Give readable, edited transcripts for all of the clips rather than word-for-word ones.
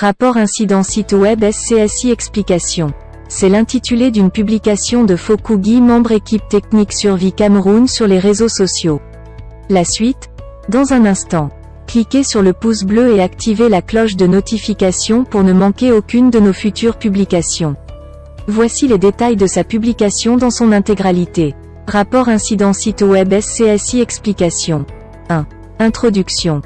Rapport incident site web SCSI explication. C'est l'intitulé d'une publication de Fokougi, membre équipe technique Survie Cameroun sur les réseaux sociaux. La suite, dans un instant. Cliquez sur le pouce bleu et activez la cloche de notification pour ne manquer aucune de nos futures publications. Voici les détails de sa publication dans son intégralité. Rapport incident site web SCSI explication. 1. Introduction.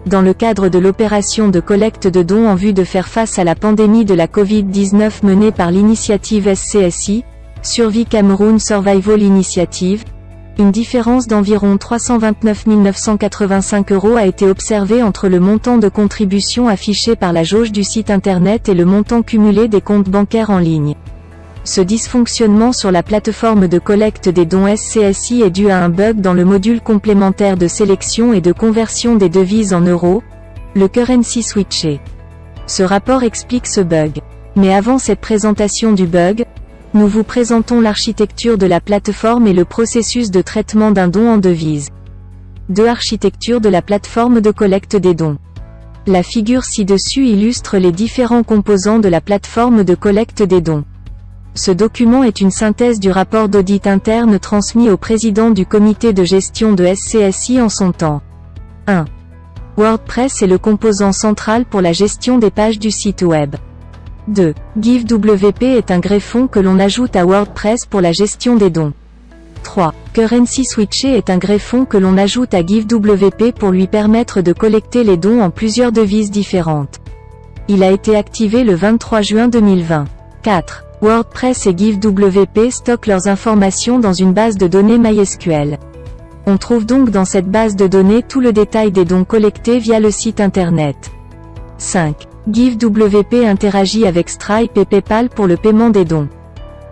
Dans le cadre de l'opération de collecte de dons en vue de faire face à la pandémie de la Covid-19 menée par l'initiative SCSI, Survie Cameroun Survival Initiative, une différence d'environ 329 985 € a été observée entre le montant de contribution affiché par la jauge du site internet et le montant cumulé des comptes bancaires en ligne. Ce dysfonctionnement sur la plateforme de collecte des dons SCSI est dû à un bug dans le module complémentaire de sélection et de conversion des devises en euros, le Currency Switcher. Ce rapport explique ce bug. Mais avant cette présentation du bug, nous vous présentons l'architecture de la plateforme et le processus de traitement d'un don en devises. 2. Architecture de la plateforme de collecte des dons. La figure ci-dessus illustre les différents composants de la plateforme de collecte des dons. Ce document est une synthèse du rapport d'audit interne transmis au président du comité de gestion de SCSI en son temps. 1. WordPress est le composant central pour la gestion des pages du site web. 2. GiveWP est un greffon que l'on ajoute à WordPress pour la gestion des dons. 3. Currency Switcher est un greffon que l'on ajoute à GiveWP pour lui permettre de collecter les dons en plusieurs devises différentes. Il a été activé le 23 juin 2020. 4. WordPress et GiveWP stockent leurs informations dans une base de données MySQL. On trouve donc dans cette base de données tout le détail des dons collectés via le site internet. 5. GiveWP interagit avec Stripe et PayPal pour le paiement des dons.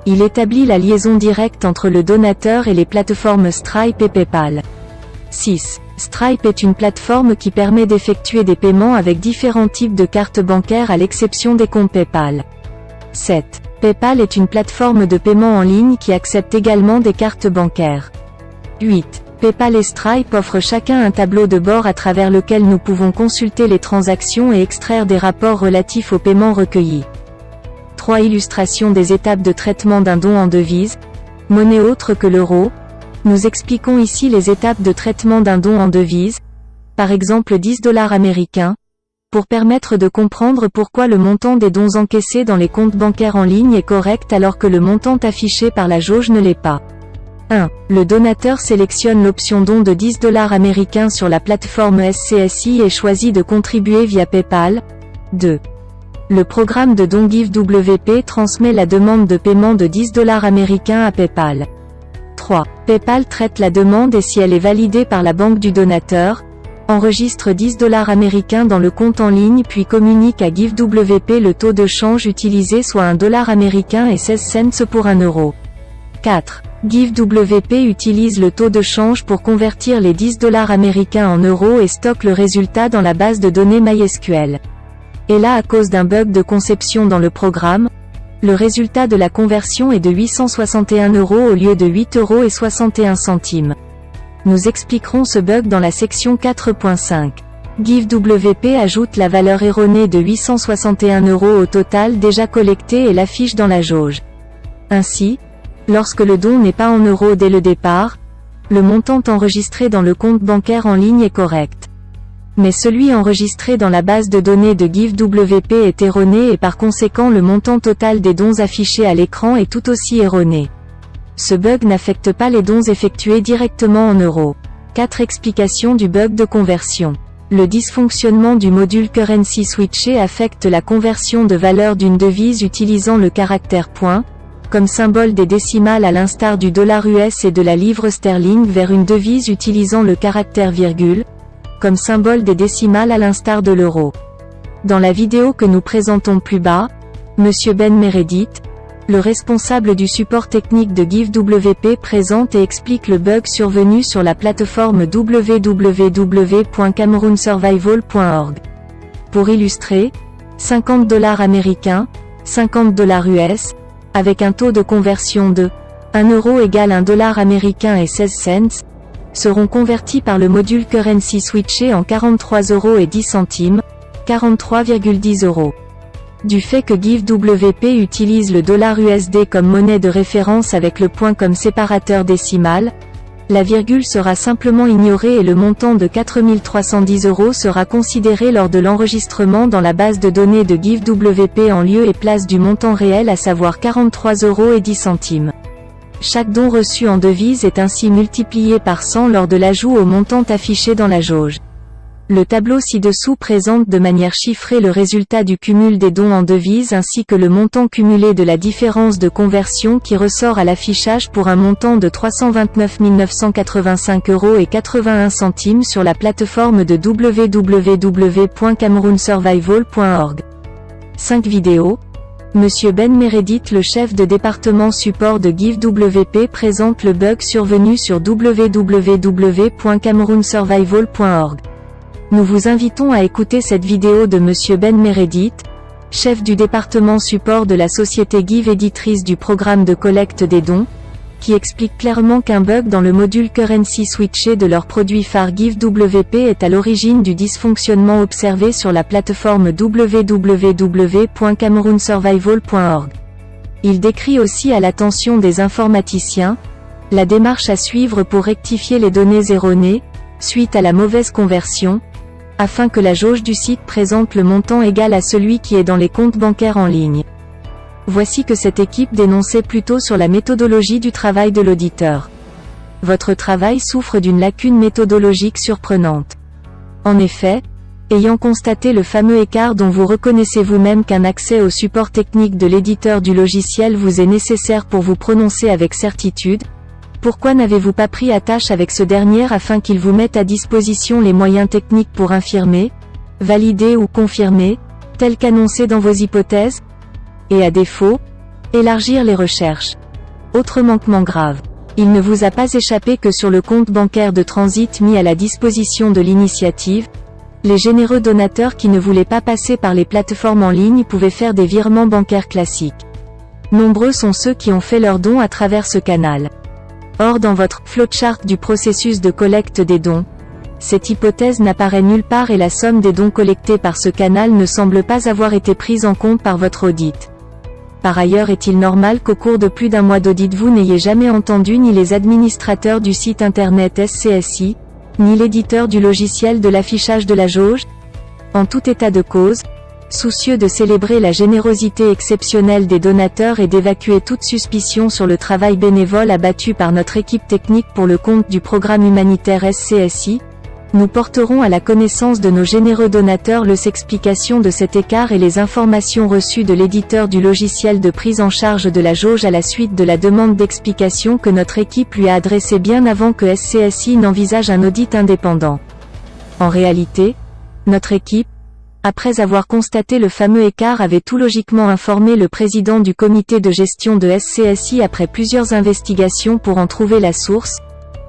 Il établit la liaison directe entre le donateur et les plateformes Stripe et PayPal. 6. Stripe est une plateforme qui permet d'effectuer des paiements avec différents types de cartes bancaires à l'exception des comptes PayPal. 7. PayPal est une plateforme de paiement en ligne qui accepte également des cartes bancaires. 8. PayPal et Stripe offrent chacun un tableau de bord à travers lequel nous pouvons consulter les transactions et extraire des rapports relatifs aux paiements recueillis. 3. Illustration des étapes de traitement d'un don en devise, monnaie autre que l'euro. Nous expliquons ici les étapes de traitement d'un don en devise, par exemple 10 $ américains, pour permettre de comprendre pourquoi le montant des dons encaissés dans les comptes bancaires en ligne est correct alors que le montant affiché par la jauge ne l'est pas. 1. Le donateur sélectionne l'option don de 10 $ américains sur la plateforme SCSI et choisit de contribuer via PayPal. 2. Le programme de don GiveWP transmet la demande de paiement de 10 $ américains à PayPal. 3. PayPal traite la demande et si elle est validée par la banque du donateur, enregistre 10 $ américains dans le compte en ligne puis communique à GiveWP le taux de change utilisé soit 1 $ américain et 16 cents pour 1 euro. 4. GiveWP utilise le taux de change pour convertir les 10 $ américains en euros et stocke le résultat dans la base de données MySQL. Et là à cause d'un bug de conception dans le programme, le résultat de la conversion est de 861 € au lieu de 8,61 €. Nous expliquerons ce bug dans la section 4.5. GiveWP ajoute la valeur erronée de 861 € au total déjà collecté et l'affiche dans la jauge. Ainsi, lorsque le don n'est pas en euros dès le départ, le montant enregistré dans le compte bancaire en ligne est correct. Mais celui enregistré dans la base de données de GiveWP est erroné et par conséquent le montant total des dons affichés à l'écran est tout aussi erroné. Ce bug n'affecte pas les dons effectués directement en euros. 4 explications du bug de conversion. Le dysfonctionnement du module Currency Switcher affecte la conversion de valeur d'une devise utilisant le caractère point, comme symbole des décimales à l'instar du dollar US et de la livre sterling vers une devise utilisant le caractère virgule, comme symbole des décimales à l'instar de l'euro. Dans la vidéo que nous présentons plus bas, Monsieur Ben Meredith, le responsable du support technique de GiveWP présente et explique le bug survenu sur la plateforme www.camerounsurvival.org. Pour illustrer, 50 $ américains, 50 $ US, avec un taux de conversion de 1 euro égale 1 $ américain et 16 cents, seront convertis par le module Currency Switcher en 43,10 €, 43,10 €. Du fait que GiveWP utilise le dollar USD comme monnaie de référence avec le point comme séparateur décimal, la virgule sera simplement ignorée et le montant de 4310 € sera considéré lors de l'enregistrement dans la base de données de GiveWP en lieu et place du montant réel, à savoir 43,10 €. Chaque don reçu en devise est ainsi multiplié par 100 lors de l'ajout au montant affiché dans la jauge. Le tableau ci-dessous présente de manière chiffrée le résultat du cumul des dons en devises ainsi que le montant cumulé de la différence de conversion qui ressort à l'affichage pour un montant de 329 985,81 € sur la plateforme de www.cameroonsurvival.org. 5 vidéos. Monsieur Ben Meredith, le chef de département support de GiveWP, présente le bug survenu sur www.cameroonsurvival.org. Nous vous invitons à écouter cette vidéo de Monsieur Ben Meredith, chef du département support de la société Give, éditrice du programme de collecte des dons, qui explique clairement qu'un bug dans le module Currency Switché de leur produit phare GiveWP est à l'origine du dysfonctionnement observé sur la plateforme www.cameroonsurvival.org. Il décrit aussi à l'attention des informaticiens la démarche à suivre pour rectifier les données erronées, suite à la mauvaise conversion, afin que la jauge du site présente le montant égal à celui qui est dans les comptes bancaires en ligne. Voici que cette équipe dénonçait plutôt sur la méthodologie du travail de l'auditeur. Votre travail souffre d'une lacune méthodologique surprenante. En effet, ayant constaté le fameux écart dont vous reconnaissez vous-même qu'un accès au support technique de l'éditeur du logiciel vous est nécessaire pour vous prononcer avec certitude, pourquoi n'avez-vous pas pris attache avec ce dernier afin qu'il vous mette à disposition les moyens techniques pour infirmer, valider ou confirmer, tel qu'annoncé dans vos hypothèses? Et à défaut, élargir les recherches. Autre manquement grave. Il ne vous a pas échappé que sur le compte bancaire de transit mis à la disposition de l'initiative, les généreux donateurs qui ne voulaient pas passer par les plateformes en ligne pouvaient faire des virements bancaires classiques. Nombreux sont ceux qui ont fait leurs dons à travers ce canal. Or, dans votre flowchart du processus de collecte des dons, cette hypothèse n'apparaît nulle part et la somme des dons collectés par ce canal ne semble pas avoir été prise en compte par votre audit. Par ailleurs, est-il normal qu'au cours de plus d'un mois d'audit vous n'ayez jamais entendu ni les administrateurs du site internet SCSI, ni l'éditeur du logiciel de l'affichage de la jauge? En tout état de cause, soucieux de célébrer la générosité exceptionnelle des donateurs et d'évacuer toute suspicion sur le travail bénévole abattu par notre équipe technique pour le compte du programme humanitaire SCSI, nous porterons à la connaissance de nos généreux donateurs l'explication de cet écart et les informations reçues de l'éditeur du logiciel de prise en charge de la jauge à la suite de la demande d'explication que notre équipe lui a adressée bien avant que SCSI n'envisage un audit indépendant. En réalité, notre équipe, après avoir constaté le fameux écart, avait tout logiquement informé le président du comité de gestion de SCSI après plusieurs investigations pour en trouver la source,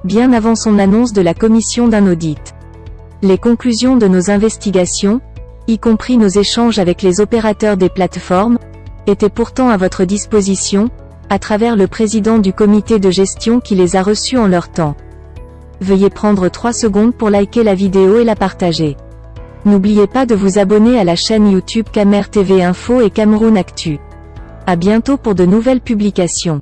bien avant son annonce de la commission d'un audit. Les conclusions de nos investigations, y compris nos échanges avec les opérateurs des plateformes, étaient pourtant à votre disposition, à travers le président du comité de gestion qui les a reçus en leur temps. Veuillez prendre 3 secondes pour liker la vidéo et la partager. N'oubliez pas de vous abonner à la chaîne YouTube Camer TV Info et Cameroun Actu. À bientôt pour de nouvelles publications.